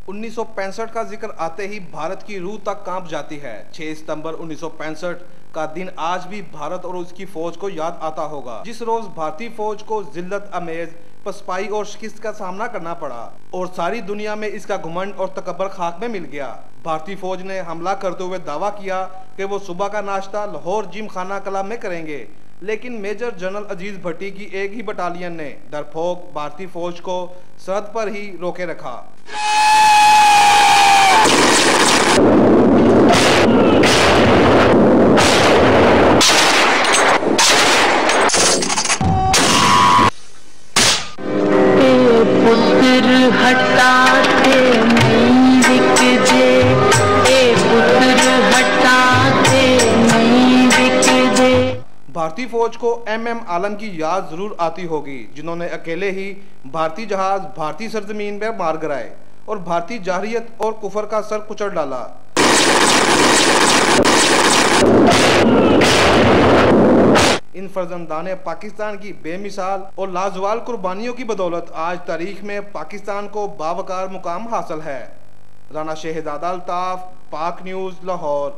1965 का जिक्र आते ही भारत की रूह तक कांप जाती है। 6 सितंबर 1965 का दिन आज भी भारत और उसकी फौज को याद आता होगा, जिस रोज भारतीय फौज को जिल्लत अमेज पसपाई और शिकस्त का सामना करना पड़ा और सारी दुनिया में इसका घमंड और तकब्बर खाक में मिल गया। भारतीय फौज ने हमला करते हुए दावा किया कि वो सुबह का नाश्ता लाहौर जिम खाना कला में करेंगे, लेकिन मेजर जनरल अजीज भट्टी की एक ही बटालियन ने डरपोक भारतीय फौज को सरहद पर ही रोके रखा। भारतीय फौज को एम आलम की याद जरूर आती होगी, जिन्होंने अकेले ही भारतीय जहाज भारतीय सरजमीन में मार गिराए और भारतीय जाहिरियत और कुफर का सर कुचल डाला। इन फर्जंदाने पाकिस्तान की बेमिसाल और लाजवाल कुर्बानियों की बदौलत आज तारीख में पाकिस्तान को बावकार मुकाम हासिल है। राना शहजादा अल्ताफ, पाक न्यूज़, लाहौर।